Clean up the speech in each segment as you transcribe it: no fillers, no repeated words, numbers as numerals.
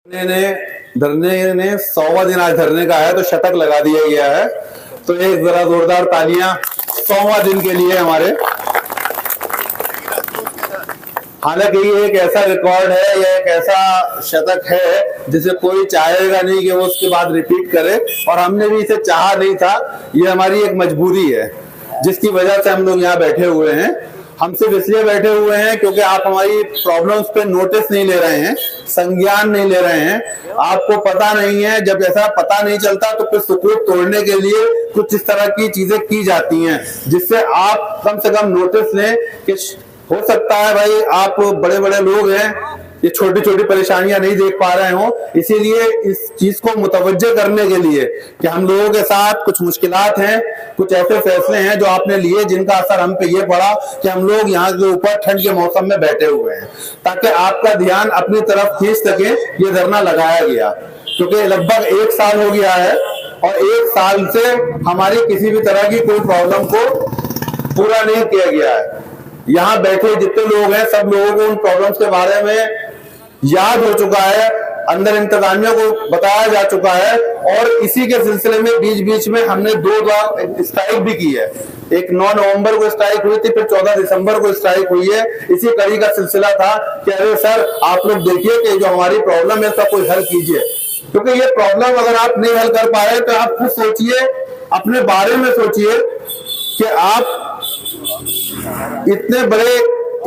धरने ने 100वां दिन आज धरने का है तो शतक लगा दिया गया है। तो एक जरा जोरदार तालियां 100वां दिन के लिए हमारे। हालांकि ये एक ऐसा रिकॉर्ड है, ये एक ऐसा शतक है जिसे कोई चाहेगा नहीं कि वो उसके बाद रिपीट करे, और हमने भी इसे चाहा नहीं था। ये हमारी एक मजबूरी है जिसकी वजह से हम लोग यहाँ बैठे हुए हैं। हम सिर्फ इसलिए बैठे हुए हैं क्योंकि आप हमारी प्रॉब्लम्स पे नोटिस नहीं ले रहे हैं, संज्ञान नहीं ले रहे हैं। आपको पता नहीं है, जब ऐसा पता नहीं चलता तो फिर सुकून तोड़ने के लिए कुछ इस तरह की चीजें की जाती हैं जिससे आप कम से कम नोटिस लें कि हो सकता है भाई आप बड़े बड़े लोग हैं, ये छोटी छोटी परेशानियां नहीं देख पा रहे हो। इसीलिए इस चीज को मुतवज्जे करने के लिए कि हम लोगों के साथ कुछ मुश्किलात हैं, कुछ ऐसे फैसले हैं जो आपने लिए जिनका असर हम पे ये पड़ा कि हम लोग यहाँ के ऊपर ठंड के मौसम में बैठे हुए हैं ताकि आपका ध्यान अपनी तरफ खींच सके। ये धरना लगाया गया क्योंकि लगभग 1 साल हो गया है और 1 साल से हमारी किसी भी तरह की कोई प्रॉब्लम को पूरा नहीं किया गया है। यहाँ बैठे जितने लोग हैं सब लोगों को उन प्रॉब्लम्स के बारे में याद हो चुका है, अंदर इंतजामिया को बताया जा चुका है, और इसी के सिलसिले में बीच बीच में हमने 2 बार स्ट्राइक भी की है। एक 9 नवंबर को स्ट्राइक हुई थी, फिर 14 दिसंबर को स्ट्राइक हुई है। इसी कड़ी का सिलसिला था कि अरे सर आप लोग देखिए कि जो हमारी प्रॉब्लम है उसका कोई हल कीजिए, क्योंकि ये प्रॉब्लम अगर आप नहीं हल कर पा रहे तो आप खुद सोचिए, अपने बारे में सोचिए कि आप इतने बड़े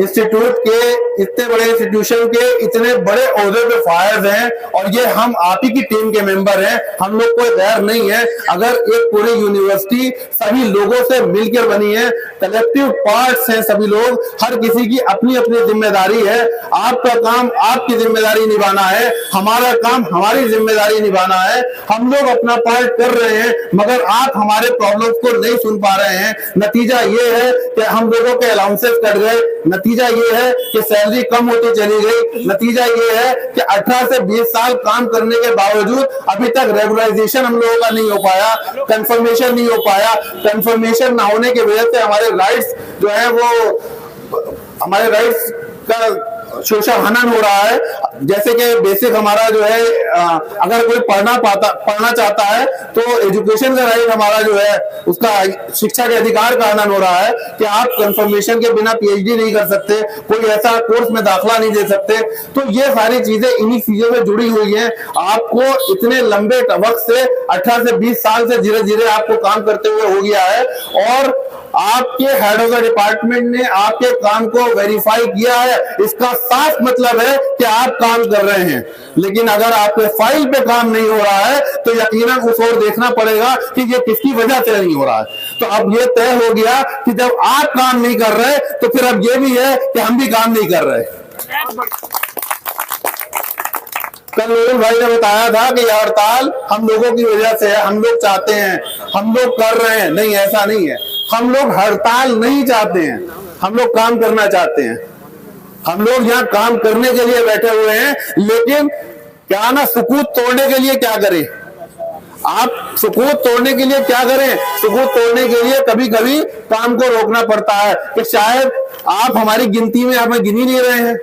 इंस्टीट्यूट के, इतने बड़े इंस्टीट्यूशन के इतने बड़े ओहदे पे फायज हैं और ये हम आप ही की टीम के मेंबर हैं। हम लोग कोई गैर नहीं है। अगर एक पूरी यूनिवर्सिटी सभी लोगों से मिलकर बनी है, कलेक्टिव पार्ट्स हैं सभी लोग, हर किसी की अपनी अपनी जिम्मेदारी है। आपका काम आपकी जिम्मेदारी निभाना है, हमारा काम हमारी जिम्मेदारी निभाना है। हम लोग अपना पार्ट कर रहे हैं मगर आप हमारे प्रॉब्लम्स को नहीं सुन पा रहे हैं। नतीजा ये है कि हम लोगों के अलाउंसेस कट गए, नतीजा ये है कि सैलरी कम होती चली गई, नतीजा ये है कि 18 से 20 साल काम करने के बावजूद अभी तक रेगुलराइजेशन हम लोगों का नहीं हो पाया, कंफर्मेशन नहीं हो पाया। कंफर्मेशन ना होने की वजह से हमारे राइट्स जो है वो, हमारे राइट्स का शोषण हनन हो रहा है। जैसे कि बेसिक हमारा जो है, अगर कोई पढ़ना चाहता है तो एजुकेशन का राइट हमारा जो है उसका, शिक्षा के अधिकार का हनन हो रहा है कि आप कंफर्मेशन के बिना पीएचडी नहीं कर सकते, कोई ऐसा कोर्स में दाखला नहीं दे सकते। तो ये सारी चीजें इन्हीं चीजों में जुड़ी हुई हैं। आपको इतने लंबे वक्त से 18 से 20 साल से धीरे धीरे आपको काम करते हुए हो गया है और आपके हेड ऑफ द डिपार्टमेंट ने आपके काम को वेरीफाई किया है। इसका साफ मतलब है कि आप काम कर रहे हैं, लेकिन अगर आपके फाइल पे काम नहीं हो रहा है तो यकीनन उस ओर देखना पड़ेगा कि ये किसकी वजह से नहीं हो रहा है। तो अब ये तय हो गया कि जब आप काम नहीं कर रहे तो फिर अब ये भी है कि हम भी काम नहीं कर रहे। कल नूरुल भाई ने बताया था कि यह हड़ताल हम लोगों की वजह से है, हम लोग चाहते हैं, हम लोग कर रहे हैं। नहीं, ऐसा नहीं है। हम लोग हड़ताल नहीं चाहते हैं, हम लोग काम करना चाहते हैं। हम लोग यहाँ काम करने के लिए बैठे हुए हैं, लेकिन क्या ना सुकून तोड़ने के लिए क्या करें? आप सुकून तोड़ने के लिए क्या करें? सुकून तोड़ने के लिए कभी कभी काम को रोकना पड़ता है कि शायद आप हमारी गिनती में हमें गिन ही नहीं रहे हैं।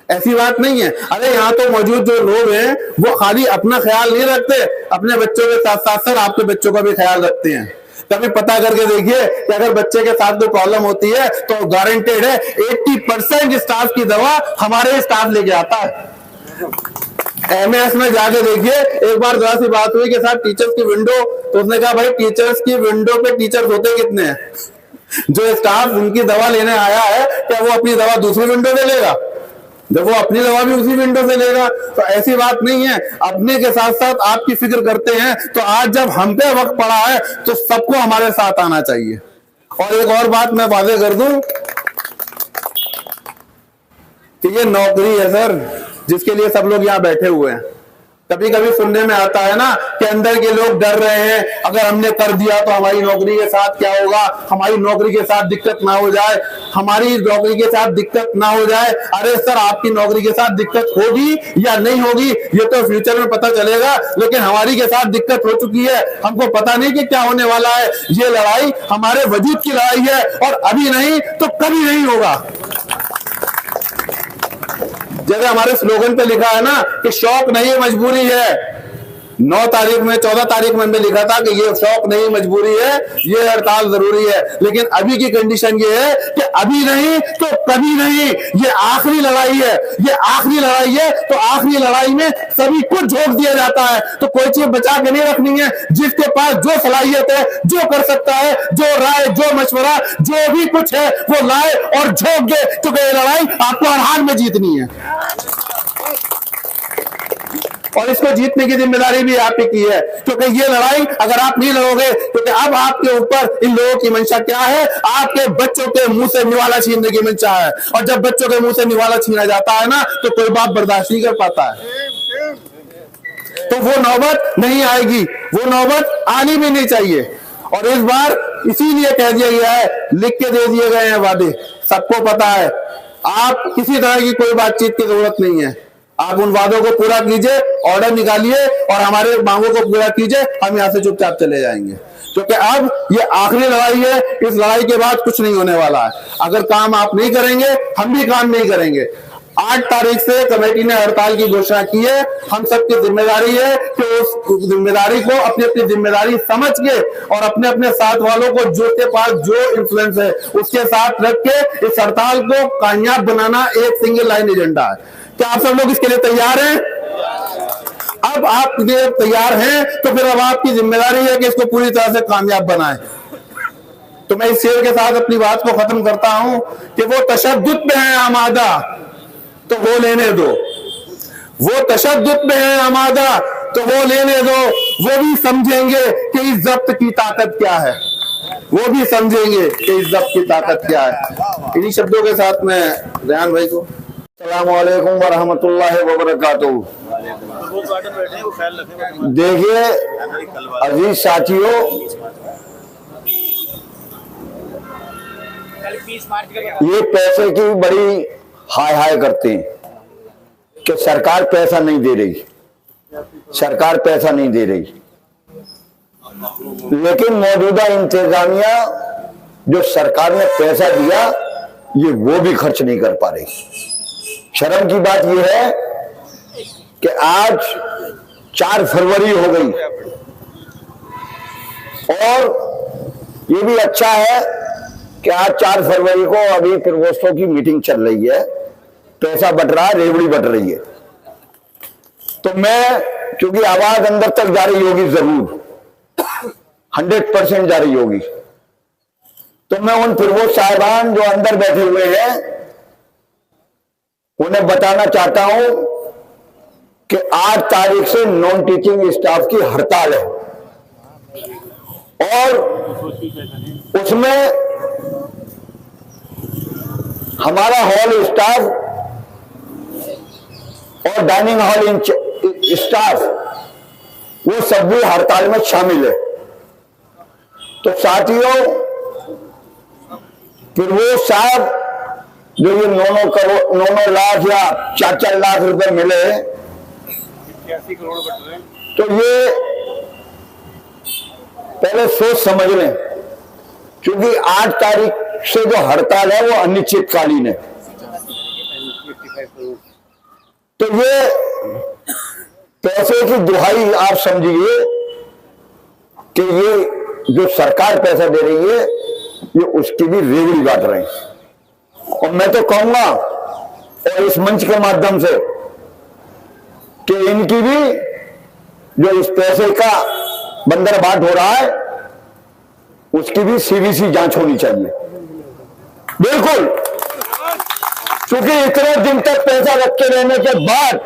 ऐसी बात नहीं है। अरे यहाँ तो मौजूद जो लोग हैं वो खाली अपना ख्याल नहीं रखते, अपने बच्चों के साथ साथ सर आपके बच्चों का भी ख्याल रखते हैं। कभी पता करके देखिए कि अगर बच्चे के साथ कोई प्रॉब्लम होती है तो गारंटेड है 80% स्टाफ की दवा हमारे स्टाफ लेके आता है। एमएस में जाके देखिए, एक बार जरा सी बात हुई कि साहब टीचर्स की विंडो, तो उसने कहा भाई टीचर्स की विंडो पे टीचर्स होते कितने हैं? जो स्टाफ उनकी दवा लेने आया है क्या वो अपनी दवा दूसरी विंडो से लेगा? जब वो अपनी दवा भी उसी विंडो से लेगा। तो ऐसी बात नहीं है, अपने के साथ साथ आपकी फिक्र करते हैं। तो आज जब हम पे वक्त पड़ा है तो सबको हमारे साथ आना चाहिए। और एक और बात मैं वादे कर दूं कि ये नौकरी है सर जिसके लिए सब लोग यहाँ बैठे हुए हैं। कभी कभी सुनने में आता है ना कि अंदर के लोग डर रहे हैं, अगर हमने कर दिया तो हमारी नौकरी के साथ क्या होगा, हमारी नौकरी के साथ दिक्कत ना हो जाए, हमारी नौकरी के साथ दिक्कत ना हो जाए। अरे सर आपकी नौकरी के साथ दिक्कत होगी या नहीं होगी ये तो फ्यूचर में पता चलेगा, लेकिन हमारी के साथ दिक्कत हो चुकी है। हमको पता नहीं कि क्या होने वाला है। ये लड़ाई हमारे वजूद की लड़ाई है और अभी नहीं तो कभी नहीं होगा। जैसे हमारे स्लोगन पे लिखा है ना कि शौक नहीं मजबूरी है, 9 तारीख में 14 तारीख में हमने लिखा था कि ये शौक नहीं मजबूरी है, ये हड़ताल जरूरी है। लेकिन अभी की कंडीशन ये है कि अभी नहीं तो कभी नहीं, ये आखिरी लड़ाई है, ये आखिरी लड़ाई है। तो आखिरी लड़ाई में सभी कुछ झोंक दिया जाता है, तो कोई चीज बचा के नहीं रखनी है। जिसके पास जो सलाहियत है, जो कर सकता है, जो राय, जो मशवरा, जो भी कुछ है वो लाए और झोंक दे, क्योंकि ये लड़ाई आपको हर हाल में जीतनी है और इसको जीतने की जिम्मेदारी भी आप ही की है। क्योंकि ये लड़ाई अगर आप नहीं लड़ोगे, क्योंकि अब आपके ऊपर इन लोगों की मंशा क्या है, आपके बच्चों के मुंह से निवाला छीनने की मंशा है। और जब बच्चों के मुंह से निवाला छीना जाता है ना, तो कोई बाप बर्दाश्त नहीं कर पाता है। तो वो नौबत नहीं आएगी, वो नौबत आनी भी नहीं चाहिए। और इस बार इसीलिए कह दिया गया है, लिख के दे दिए गए हैं वादे, सबको पता है। आप किसी तरह की कोई बातचीत की जरूरत नहीं है, आप उन वादों को पूरा कीजिए, ऑर्डर निकालिए और हमारे मांगों को पूरा कीजिए, हम यहां से चुपचाप चले जाएंगे। क्योंकि अब ये आखिरी लड़ाई है, इस लड़ाई के बाद कुछ नहीं होने वाला है। अगर काम आप नहीं करेंगे, हम भी काम नहीं करेंगे। 8 तारीख से कमेटी ने हड़ताल की घोषणा की है। हम सबकी जिम्मेदारी है कि उस जिम्मेदारी को अपनी अपनी जिम्मेदारी समझ के और अपने अपने साथ वालों को जो के पास जो इन्फ्लुएंस है उसके साथ रख के इस हड़ताल को कामयाब बनाना एक सिंगल लाइन एजेंडा है। क्या आप सब लोग इसके लिए तैयार हैं? अब आप तैयार हैं तो फिर अब आपकी जिम्मेदारी है कि इसको पूरी तरह से कामयाब बनाएं। तो मैं इस शेर के साथ अपनी बात को खत्म करता हूं कि वो तशद्दुद पे है आमादा तो वो लेने दो, वो तशद्दुद पे है आमादा तो वो लेने दो। वो भी समझेंगे कि इस जब्त की ताकत क्या है, वो भी समझेंगे कि इस जब्त की ताकत क्या है। इन्हीं शब्दों के साथ मैं रेहान भाई को अस्सलामुअलैकुम वरहमतुल्लाहि वबरकातुहू। देखिए अजीज साथियों, ये पैसे की बड़ी हाय हाय करते हैं कि सरकार पैसा नहीं दे रही, सरकार पैसा नहीं दे रही। लेकिन मौजूदा इंतजामिया जो सरकार ने पैसा दिया ये वो भी खर्च नहीं कर पा रही। शर्म की बात यह है कि आज 4 फरवरी हो गई और ये भी अच्छा है कि आज 4 फरवरी को अभी प्रकोष्ठों की मीटिंग चल रही है, पैसा बट रहा है, रेवड़ी बट रही है। तो मैं, क्योंकि आवाज अंदर तक जा रही होगी जरूर, 100% जा रही होगी, तो मैं उन प्रवोस्ट साहिबान जो अंदर बैठे हुए हैं उन्हें बताना चाहता हूं कि 8 तारीख से नॉन टीचिंग स्टाफ की हड़ताल है और उसमें हमारा हॉल स्टाफ और डाइनिंग हॉल स्टाफ वो सब भी हड़ताल में शामिल है। तो साथियों, फिर वो साहब जो ये 9 लाख या 4 लाख रुपए मिले, 81 करोड़ बट रहे हैं, तो ये पहले सोच समझ लें, क्योंकि 8 तारीख से जो हड़ताल है वो अनिश्चितकालीन है। तो ये पैसे की दुहाई आप समझिए कि ये जो सरकार पैसा दे रही है ये उसकी भी रेवड़ी बांट रहे हैं। और मैं तो कहूंगा और इस मंच के माध्यम से कि इनकी भी जो इस पैसे का बंदरबाट हो रहा है उसकी भी सीवीसी जांच होनी चाहिए, बिल्कुल। क्योंकि इतने दिन तक पैसा रख के रहने के बाद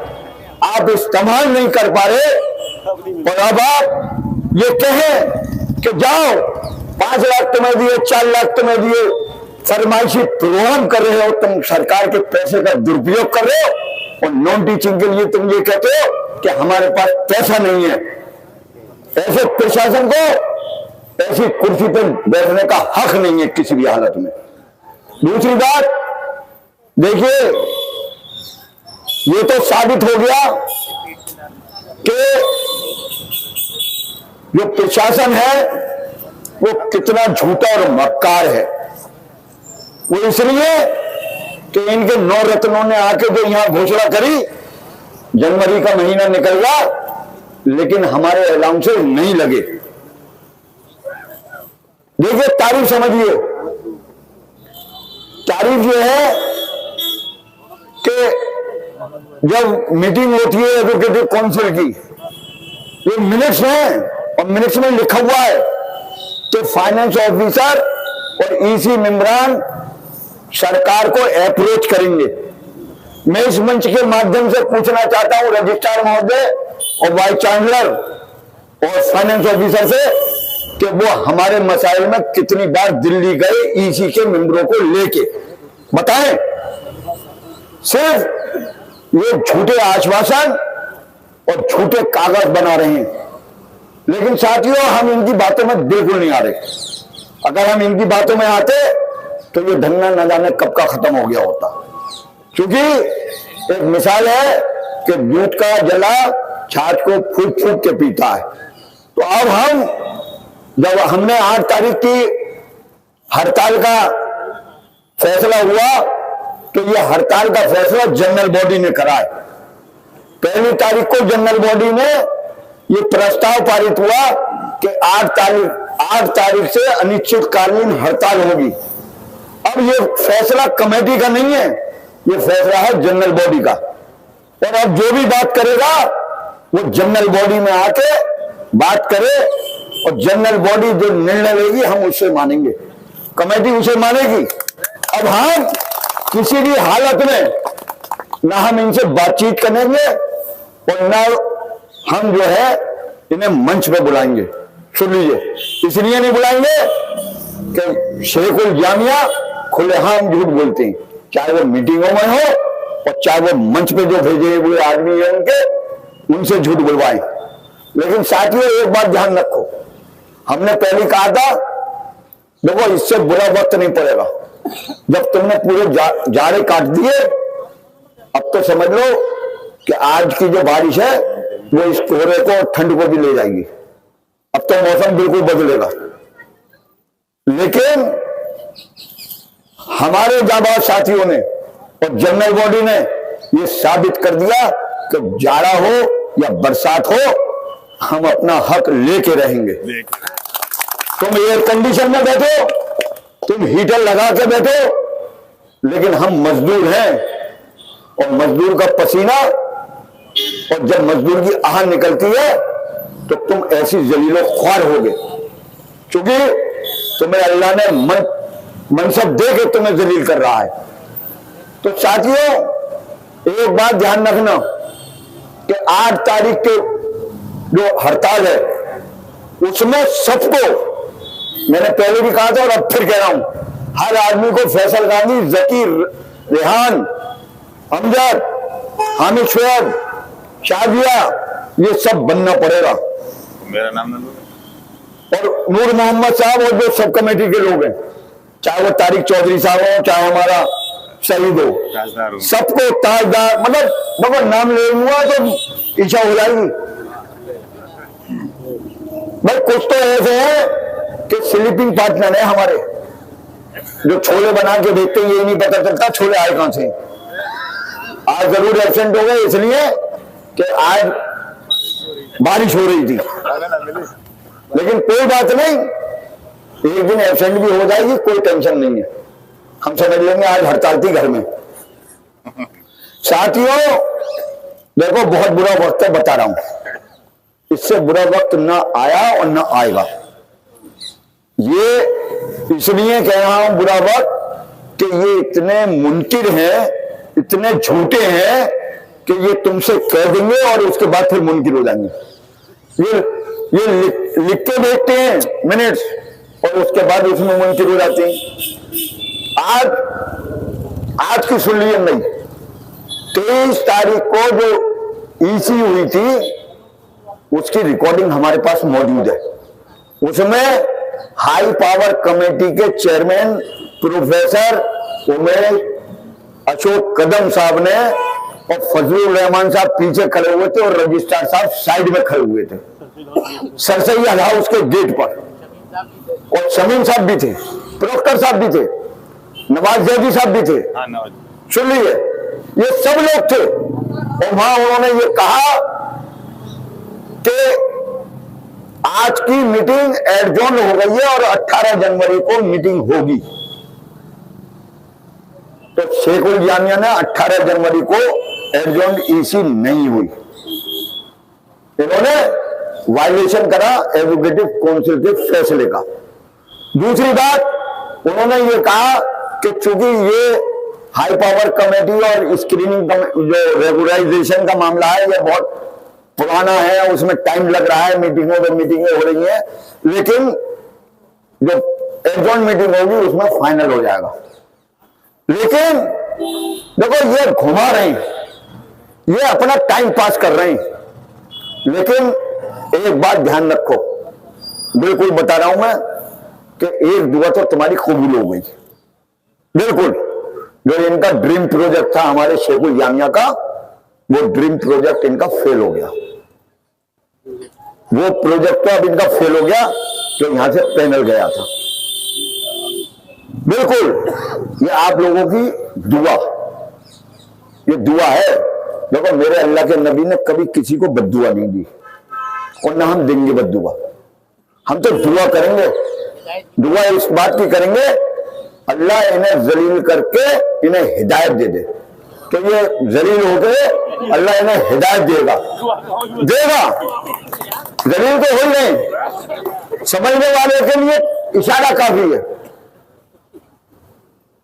आप इस्तेमाल नहीं कर पा रहे और अब आप ये कहें कि जाओ 5 लाख तुम्हें दिए, 4 लाख तुम्हें दिए, फरमाइशी प्रोग्राम कर रहे हो, तुम सरकार के पैसे का दुरुपयोग कर रहे हो और नॉन टीचिंग के लिए तुम ये कहते हो कि हमारे पास पैसा नहीं है। ऐसे प्रशासन को ऐसी कुर्सी पर बैठने का हक नहीं है किसी भी हालत में। दूसरी बात देखिए, ये तो साबित हो गया कि जो प्रशासन है वो कितना झूठा और मक्कार है। वो इसलिए कि इनके 9 रत्नों ने आके जो यहां घोषणा करी, जनवरी का महीना निकल गया लेकिन हमारे अलाउंसेस नहीं लगे। देखिए तारीफ समझिए, तारीफ ये है कि जब मीटिंग होती है एजुकेटिव काउंसिल की, ये मिनट्स हैं और मिनट्स में लिखा हुआ है कि फाइनेंस ऑफिसर और ईसी मेंबरान सरकार को अप्रोच करेंगे। मैं इस मंच के माध्यम से पूछना चाहता हूं रजिस्ट्रार महोदय और वाइस चांसलर और फाइनेंस ऑफिसर से कि वो हमारे मसाइल में कितनी बार दिल्ली गए ईसी के मेंबरों को लेके, बताएं। सिर्फ ये झूठे आश्वासन और झूठे कागज बना रहे हैं। लेकिन साथियों, हम इनकी बातों में बिल्कुल नहीं आ रहे। अगर हम इनकी बातों में आते तो ये धंधा न जाने कब का खत्म हो गया होता। क्योंकि एक मिसाल है कि दूध का जला छाछ को फूंक फूंक के पीता है। तो अब हम जब हमने 8 तारीख की हड़ताल का फैसला हुआ तो ये हड़ताल का फैसला जनरल बॉडी ने करा है। 1 तारीख को जनरल बॉडी में ये प्रस्ताव पारित हुआ कि 8 तारीख से अनिश्चितकालीन हड़ताल होगी। अब ये फैसला कमेटी का नहीं है, ये फैसला है जनरल बॉडी का। और अब जो भी बात करेगा वो जनरल बॉडी में आके बात करे और जनरल बॉडी जो निर्णय लेगी हम उससे मानेंगे, कमेटी उसे मानेगी। अब हम किसी भी हालत में ना हम इनसे बातचीत करेंगे और ना हम जो है इन्हें मंच पे बुलाएंगे। सुन लीजिए, इसलिए नहीं बुलाएंगे कि शेखुल जामिया खुलेआम झूठ बोलते हैं, चाहे वो मीटिंगों में हो और चाहे वो मंच पे जो भेजे हुए आदमी है उनसे झूठ बुलवाएं। लेकिन साथियों, एक बात ध्यान रखो, हमने पहले कहा था देखो इससे बुरा वक्त नहीं पड़ेगा। जब तुमने पूरे जाड़े काट दिए, अब तो समझ लो कि आज की जो बारिश है वो इस कोहरे को और ठंड को भी ले जाएगी। अब तो मौसम बिल्कुल बदलेगा। लेकिन हमारे जाबाज साथियों ने और जनरल बॉडी ने ये साबित कर दिया कि जाड़ा हो या बरसात हो, हम अपना हक लेके रहेंगे। तुम एयर कंडीशन में बैठो, तुम हीटर लगा के बैठो, लेकिन हम मजदूर हैं और मजदूर का पसीना और जब मजदूर की आह निकलती है तो तुम ऐसी जलीलो ख्वार होगे, क्योंकि तुम्हें अल्लाह ने मनसब दे के तुम्हें जलील कर रहा है। तो साथियों, एक बात ध्यान रखना कि 8 तारीख के जो हड़ताल है उसमें सबको, मैंने पहले भी कहा था और अब फिर कह रहा हूं, हर आदमी को फैसल गांधी, जकीर, रेहान, अमजद, हामिद शोएब, शादिया, ये सब बनना पड़ेगा। मेरा नाम और नूर मोहम्मद साहब और जो सब कमेटी के लोग हैं, चाहे वो तारिक चौधरी साहब हो, चाहे हमारा शहीद हो, सबको ताजदार, मतलब नाम ले लूंगा तो इच्छा हो जाएगी। भाई कुछ तो ऐसे हैं कि स्लीपिंग पार्टनर है हमारे, जो छोले बना के देखते हैं, ये नहीं पता चलता छोले आए कहां से। आज जरूर एब्सेंट हो गए इसलिए कि आज बारिश हो रही थी, लेकिन कोई बात नहीं, एक दिन एब्सेंट भी हो जाएगी, कोई टेंशन नहीं है, हम समझ लेंगे आज हड़ताल थी घर में। साथियों देखो, बहुत बुरा वक्त है, बता रहा हूं, इससे बुरा वक्त ना आया और ना आएगा। ये इसलिए कह रहा हूं बुरा वक्त कि ये इतने मुनकिर हैं, इतने झूठे हैं कि ये तुमसे कह देंगे और उसके बाद फिर मुनकिर हो जाएंगे। ये लिख के देखते हैं मिनट्स और उसके बाद उसमें मुनकिर हो जाते हैं। आज की सुन लीजिए, नहीं 23 तारीख को जो ईसी हुई थी उसकी रिकॉर्डिंग हमारे पास मौजूद है। उसमें हाई पावर कमेटी के चेयरमैन प्रोफेसर उमेश अशोक कदम साहब ने और फजलुर रहमान साहब पीछे खड़े हुए थे और रजिस्ट्रार साहब साइड में खड़े हुए थे, सरसैया हाउस के गेट पर, और शमीम साहब भी थे, प्रोक्टर साहब भी थे, नवाज जैदी साहब भी थे, सुन लीजिए, ये सब लोग थे और वहां उन्होंने ये कहा कि आज की मीटिंग एडजॉर्न हो गई है और 18 जनवरी को मीटिंग होगी। तो शेखुल जामिया ने 18 जनवरी को एडजॉर्न ईसी नहीं हुई, इन्होंने वायलेशन करा एजुकेटिव काउंसिल के फैसले का। दूसरी बात, उन्होंने ये कहा कि चूंकि ये हाई पावर कमेटी और स्क्रीनिंग जो रेगुलराइजेशन का मामला है ये बहुत पुराना है, उसमें टाइम लग रहा है, मीटिंगों में मीटिंगें हो रही हैं, लेकिन जो एडजॉर्न मीटिंग होगी उसमें फाइनल हो जाएगा। लेकिन देखो ये घुमा रहे हैं, ये अपना टाइम पास कर रहे हैं, लेकिन एक बात ध्यान रखो, बिल्कुल बता रहा हूं मैं कि एक दुआ तो तुम्हारी कबूल हो गई बिल्कुल। जो इनका ड्रीम प्रोजेक्ट था हमारे शेखुल जामिया का, वो ड्रीम प्रोजेक्ट इनका फेल हो गया। वो प्रोजेक्ट तो अब इनका फेल हो गया जो यहां से पैनल गया था। बिल्कुल ये आप लोगों की दुआ, ये दुआ है। देखो मेरे अल्लाह के नबी ने कभी किसी को बद्दुआ नहीं दी और ना हम देंगे बद्दुआ। हम तो दुआ करेंगे, दुआ इस बात की करेंगे अल्लाह इन्हें जलील करके इन्हें हिदायत दे दे। तो ये जलील हो गए, अल्लाह इन्हें हिदायत देगा, जलील तो हो ही नहीं, समझने वाले के लिए इशारा काफी है।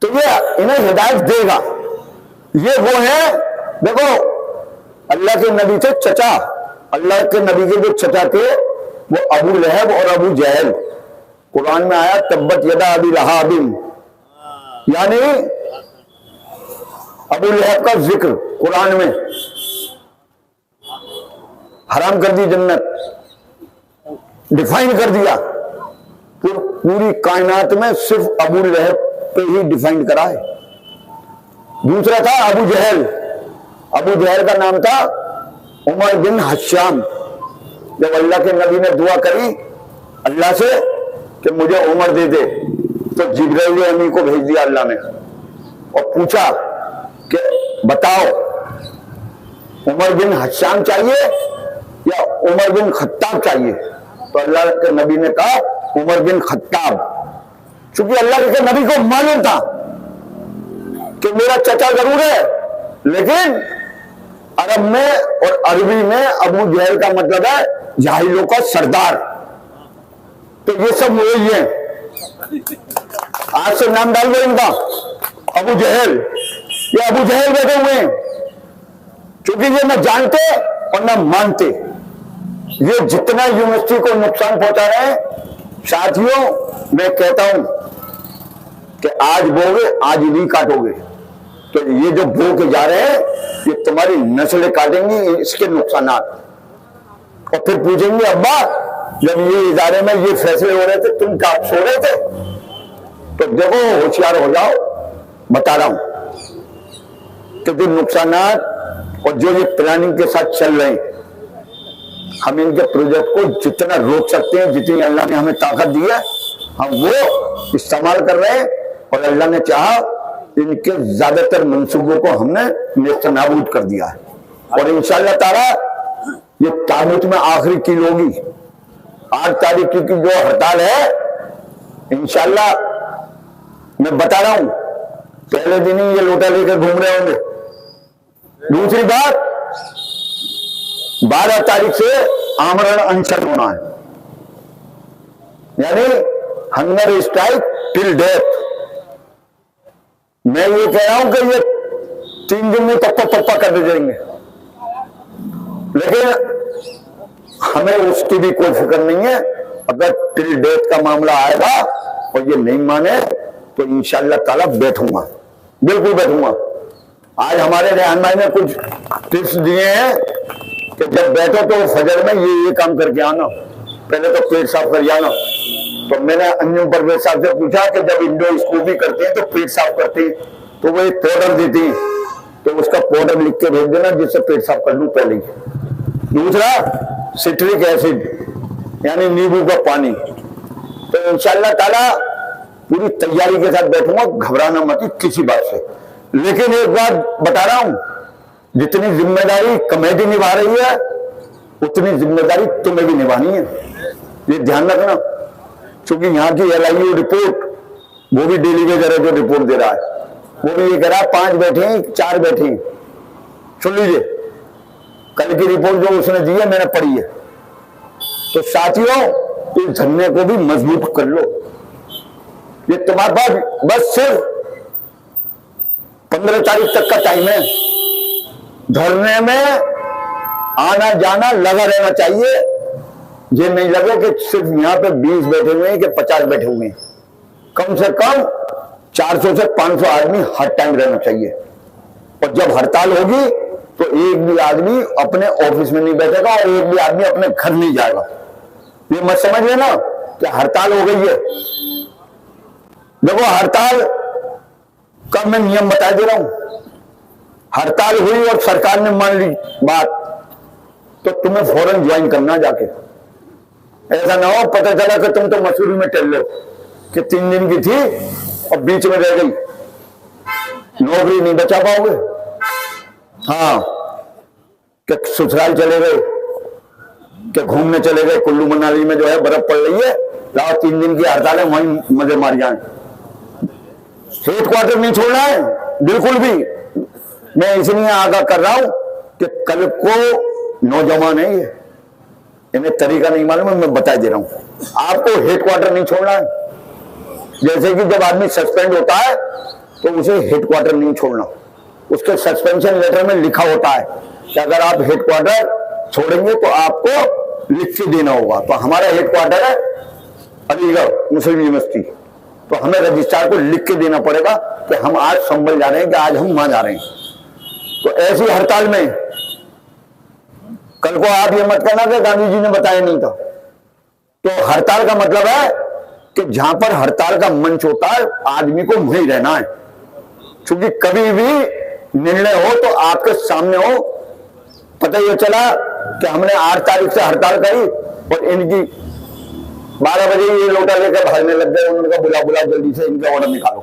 तो ये इन्हें हिदायत देगा। ये वो है, देखो अल्लाह के नबी थे चचा, अल्लाह के नबी के जो चचा थे वो अबू लहब और अबू जहल। कुरान में आया तब्बत यदा अबी लहाबिन, यानी अबू लहब का जिक्र कुरान में, हराम कर दी जन्नत, डिफाइन कर दिया। पूरी कायनात में सिर्फ अबू लहब पे ही डिफाइन करा है। दूसरा था अबू जहल, अबू जहल का नाम था उमर बिन हश्याम। जब अल्लाह के नबी ने दुआ करी अल्लाह से कि मुझे उमर दे दे, तो जिब्राइल अमी को भेज दिया अल्लाह ने और पूछा कि बताओ उमर बिन हश्याम चाहिए या उमर बिन खत्ताब चाहिए? तो अल्लाह के नबी ने कहा उमर बिन खत्ताब, क्योंकि अल्लाह के नबी को मालूम था कि मेरा चचा जरूर है, लेकिन अरब में और अरबी में अबू जहल का मतलब है जाहिलों का सरदार। तो ये सब वही है, आज से नाम डाल दो इनका अबू जहल। ये अबू जहल बैठे हुए हैं, क्योंकि ये न जानते और न मानते। ये जितना यूनिवर्सिटी को नुकसान पहुंचा रहे हैं, साथियों मैं कहता हूं कि आज बोगे आज नहीं काटोगे। तो ये जो बो के जा रहे हैं ये तुम्हारी नस्लें काटेंगी इसके नुकसानात, और फिर पूछेंगे अब्बा जब ये इदारे में ये फैसले हो रहे थे तुम क्या सो रहे थे? तो देखो होशियार हो जाओ, बता रहा हूं कि जो नुकसानात और जो ये प्लानिंग के साथ चल रहे हैं, हम इनके प्रोजेक्ट को जितना रोक सकते हैं, जितनी अल्लाह ने हमें ताकत दी है हम वो इस्तेमाल कर रहे हैं। और अल्लाह ने चाहा इनके ज्यादातर मंसूबों को हमने नेस्तनाबूद कर दिया है। और इंशाअल्लाह ताला ये ताबूत में आखिरी कील होगी। 8 तारीख की जो हड़ताल है इंशाअल्लाह मैं बता रहा हूं पहले दिन ही ये लोटा लेकर घूम रहे होंगे। दूसरी बात 12 तारीख से आमरण अनशन होना है, यानी हंगर स्ट्राइक टिल डेथ। मैं ये कह रहा हूं कि ये 3 दिन में पप्पा कर दे जाएंगे, लेकिन हमें उसकी भी कोई फिक्र नहीं है। अगर टिल डेथ का मामला आएगा और ये नहीं माने तो इंशाअल्लाह ताला बैठूंगा, बिल्कुल बैठूंगा। आज हमारे रेहान भाई ने कुछ टिप्स दिए हैं कि जब बैठो तो फजर में ये काम करके आना, पहले तो पेट साफ कर जाना। तो मैंने अंजुम परवेज साहब से पूछा कि जब इंडोस्कोपी करते हैं तो पेट साफ करते हैं, तो वो एक पाउडर देती है, तो उसका पाउडर लिख के भेज देना जिससे पेट साफ कर लूं पहले ही। दूसरा सिट्रिक एसिड यानी नींबू का पानी। तो इंशाअल्लाह ताला पूरी तैयारी के साथ बैठूंगा, घबराना मत किसी बात से। लेकिन एक बात बता रहा हूं, जितनी जिम्मेदारी कमेटी निभा रही है उतनी जिम्मेदारी तुम्हें भी निभानी है, ये ध्यान रखना। क्योंकि यहाँ की LIU रिपोर्ट, वो भी डेली वेजर है जो रिपोर्ट दे रहा है, वो भी ये कह रहा है 5 बैठे हैं 4 बैठे हैं। सुन लीजिए, कल की रिपोर्ट जो उसने दी है मैंने पढ़ी है। तो साथियों, इस धरने को भी मजबूत कर लो। ये तुम्हारे पास बस सिर्फ 15 तारीख तक का टाइम है। धरने में आना जाना लगा रहना चाहिए। ये नहीं लगे कि सिर्फ यहां पे 20 बैठे हुए हैं कि 50 बैठे हुए हैं। कम से कम 400 से 500 आदमी हर टाइम रहना चाहिए। और जब हड़ताल होगी तो एक भी आदमी अपने ऑफिस में नहीं बैठेगा और एक भी आदमी अपने घर नहीं जाएगा। ये मत समझ लेना कि हड़ताल हो गई है। देखो, हड़ताल का मैं नियम बता दे रहा हूं। हड़ताल हुई और सरकार ने मान ली बात, तो तुम्हें फौरन ज्वाइन करना जाके। ऐसा ना हो पता चला कि तुम तो मसूरी में टहल लो कि 3 दिन की थी और बीच में रह गई, नौकरी नहीं बचा पाओगे। हाँ, कि ससुराल चले गए, कि घूमने चले गए, कुल्लू मनाली में जो है बर्फ पड़ रही है, लाओ 3 दिन की हड़ताल है, वहीं मजे मार जाए। हेडक्वार्टर नहीं छोड़ना है बिल्कुल भी। मैं इसलिए आगाह कर रहा हूं कि कल को नौजवान है ये, इन्हें तरीका नहीं मालूम है, मैं बता दे रहा हूं। आपको हेडक्वार्टर नहीं छोड़ना है। जैसे कि जब आदमी सस्पेंड होता है तो उसे हेडक्वार्टर नहीं छोड़ना। उसके सस्पेंशन लेटर में लिखा होता है कि अगर आप हेडक्वार्टर छोड़ेंगे तो आपको लिख के देना होगा। तो हमारा हेडक्वार्टर है अलीगढ़ मुस्लिम यूनिवर्सिटी, तो हमें रजिस्ट्रार को लिख के देना पड़ेगा कि हम आज संभल जा रहे हैं, कि आज हम वहां जा रहे हैं। तो ऐसी हड़ताल में कल को आप ये मत करना कि गांधी जी ने बताया नहीं था। तो हड़ताल का मतलब है कि जहां पर हड़ताल का मंच होता है आदमी को वहीं रहना है। क्योंकि कभी भी निर्णय हो तो आपके सामने हो। पता ये चला कि हमने 8 तारीख से हड़ताल करी और इनकी 12 बजे ये लोटा लेकर भागने लग गए। उन्होंने कहा बुला बुला जल्दी से इनका ऑर्डर निकालो।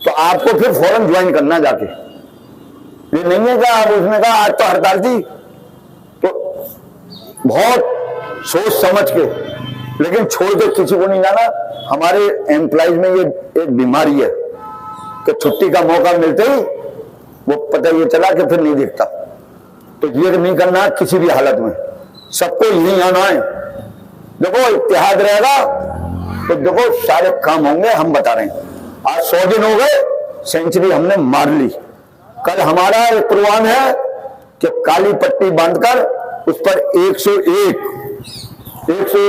तो आपको फिर फौरन ज्वाइन करना जाके। ये नहीं है कि आप उसने कहा आज तो हड़ताल थी, तो बहुत सोच समझ के, लेकिन छोड़ के किसी को नहीं जाना। हमारे एम्प्लॉइज में ये एक बीमारी है कि छुट्टी का मौका मिलते ही वो पता ये चला कि फिर नहीं देखता। तो ये नहीं करना किसी भी हालत में, सबको यही आना है। देखो, इत्तेहाद रहेगा तो देखो सारे काम होंगे। हम बता रहे हैं आज 100 दिन हो गए, सेंचुरी हमने मार ली। कल हमारा एक प्रोग्राम है कि काली पट्टी बांधकर उस पर 101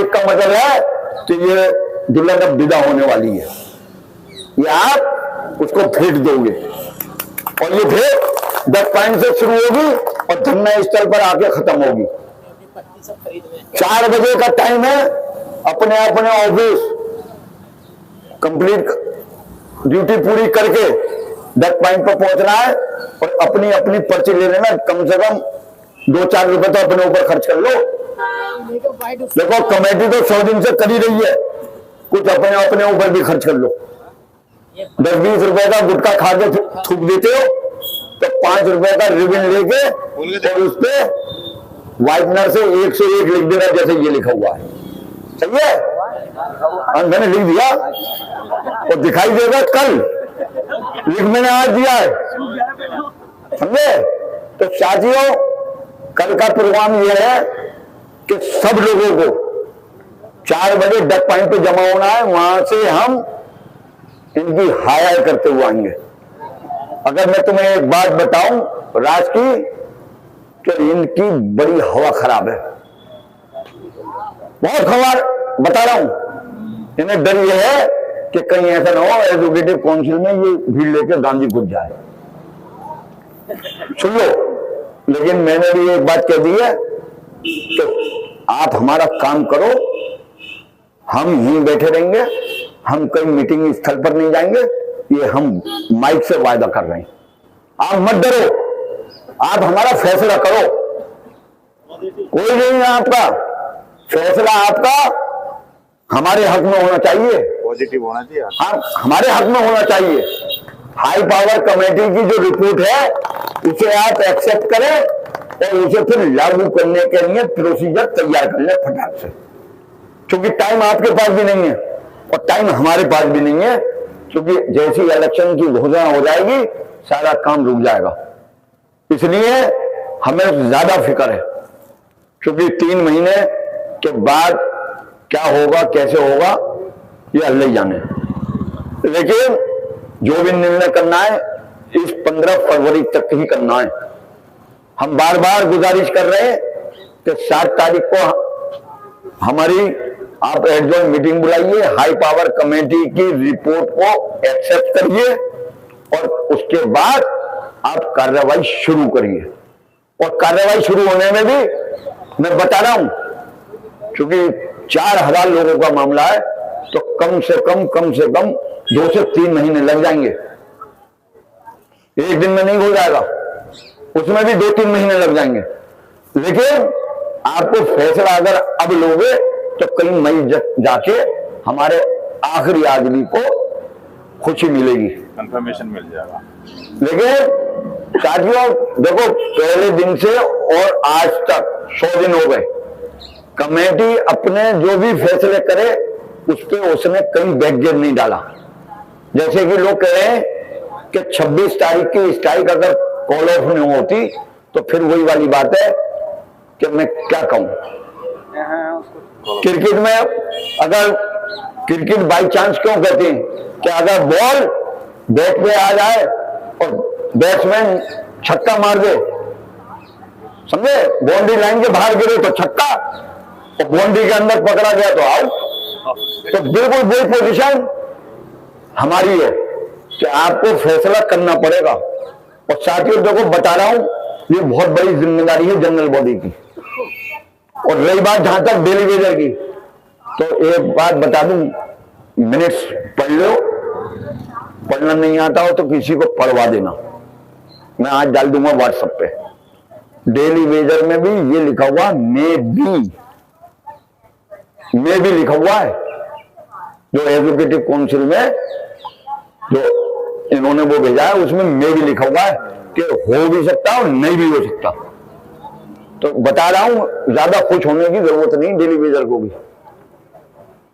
का मतलब है कि ये दुल्हन अब विदा होने वाली है। ये आप उसको भेंट दोगे और ये भेंट 10 पॉइंट से शुरू होगी और धरना स्थल पर आके खत्म होगी। 4 बजे का टाइम है। अपने अपने ऑफिस कंप्लीट ड्यूटी पूरी करके 10 पॉइंट पर पहुंचना है और अपनी अपनी पर्ची ले लेना। कम से कम 2-4 रुपए तो अपने ऊपर खर्च कर लो। देखो, कमेटी तो 100 दिन से कर ही रही है, कुछ अपने अपने ऊपर भी खर्च कर लो। 10-20 रुपए का गुटखा खा के थूक देते हो तो 5 रुपए का रिबन लेके और उस पर वाइटनर से 101 लिख देना, जैसे ये लिखा हुआ है। सही है, मैंने लिख दिया और दिखाई देगा कल। लिख मैंने आज दिया है, समझे। तो साथियों, कल का प्रोग्राम यह है कि सब लोगों को 4 बजे 10 पॉइंट पे जमा होना है। वहां से हम इनकी हाय करते हुए आएंगे। अगर मैं तुम्हें एक बात बताऊं राज की, कि इनकी बड़ी हवा खराब है, बहुत खबर बता रहा हूं। इन्हें डर यह है कि कहीं ऐसा ना हो एजुकेटिव काउंसिल में ये भीड़ लेकर गांधी घुस जाए। सुन लो, लेकिन मैंने भी एक बात कह दी है कि आप हमारा काम करो, हम यहीं बैठे रहेंगे, हम कहीं मीटिंग स्थल पर नहीं जाएंगे। ये हम माइक से वायदा कर रहे हैं। आप मत डरो, आप हमारा फैसला करो। कोई नहीं है आपका फैसला, आपका हमारे हक में होना चाहिए, पॉजिटिव होना चाहिए। हाँ, हमारे हक में होना चाहिए। हाई पावर कमेटी की जो रिपोर्ट है उसे आप एक्सेप्ट करें और उसे फिर लागू करने के लिए प्रोसीजर तैयार कर लें फटाक से, क्योंकि टाइम आपके पास भी नहीं है और टाइम हमारे पास भी नहीं है, क्योंकि जैसी इलेक्शन की घोषणा हो जाएगी सारा काम रुक जाएगा। इसलिए हमें ज्यादा फिक्र है, क्योंकि 3 महीने के बाद क्या होगा कैसे होगा ये अल्लाह ही जाने। लेकिन जो भी निर्णय करना है इस 15 फरवरी तक ही करना है। हम बार बार गुजारिश कर रहे हैं कि 7 तारीख को हमारी आप एडजॉइंट मीटिंग बुलाइए, हाई पावर कमेटी की रिपोर्ट को एक्सेप्ट करिए और उसके बाद आप कार्रवाई शुरू करिए। और कार्रवाई शुरू होने में भी मैं बता रहा हूं, क्योंकि 4000 लोगों का मामला है तो कम से कम 2 से 3 महीने लग जाएंगे। एक दिन में नहीं हो जाएगा, उसमें भी 2-3 महीने लग जाएंगे। लेकिन आपको फैसला अगर अब लोगे तो कई मई जाके हमारे आखिरी आदमी को खुशी मिलेगी, कंफर्मेशन मिल जाएगा। लेकिन साथियों देखो, पहले दिन से और आज तक 100 दिन हो गए, कमेटी अपने जो भी फैसले करे उस पर उसने कहीं बैकगेट नहीं डाला। जैसे कि लोग कह रहे हैं कि 26 तारीख की स्ट्राइक अगर कॉल ऑफ नहीं होती तो फिर वही वाली बात है कि मैं क्या कहूं। क्रिकेट में अगर क्रिकेट बाई चांस क्यों कहते हैं कि अगर बॉल बैट पे आ जाए और बैट्समैन छक्का मार दे, समझे, बाउंड्री लाइन के बाहर गिरे तो छक्का और बाउंड्री के अंदर पकड़ा गया तो आउट। तो बिल्कुल वही पोजीशन हमारी है कि आपको फैसला करना पड़ेगा। और साथियों देखो बता रहा हूं, ये बहुत बड़ी जिम्मेदारी है जनरल बॉडी की। और रही बात जहां तक डेली वेजर की, तो एक बात बता दूं, मिनट्स पढ़ लो, पढ़ना नहीं आता हो तो किसी को पढ़वा देना, मैं आज डाल दूंगा व्हाट्सएप पे। डेली वेजर में भी ये लिखा हुआ मे भी लिखा हुआ है, जो एजुकेटिव काउंसिल में जो इन्होंने वो भेजा है उसमें मे भी लिखा हुआ है कि हो भी सकता और नहीं भी हो सकता। तो बता रहा हूं, ज्यादा खुश होने की जरूरत नहीं डेली वेजर को भी,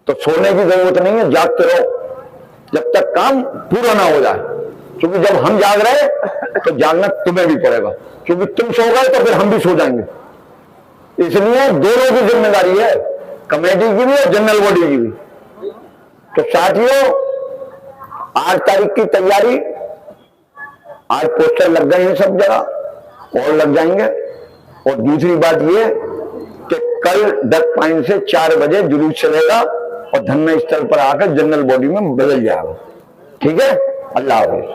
तो सोने की जरूरत नहीं है, जागते रहो जब तक काम पूरा ना हो जाए। क्योंकि जब हम जाग रहे तो जागना तुम्हें भी पड़ेगा, क्योंकि तुम सो गए तो फिर हम भी सो जाएंगे। इसलिए दोनों की जिम्मेदारी है, कमेटी की भी और जनरल बॉडी की भी। तो साथियों 8 तारीख की तैयारी, आज पोस्टर लग गए हैं सब जगह और लग जाएंगे। और दूसरी बात ये कि कल डक पॉइंट से 4 बजे जुलूस चलेगा और धरना स्थल पर आकर जनरल बॉडी में बदल जाएगा। ठीक है, अल्लाह हाफिज।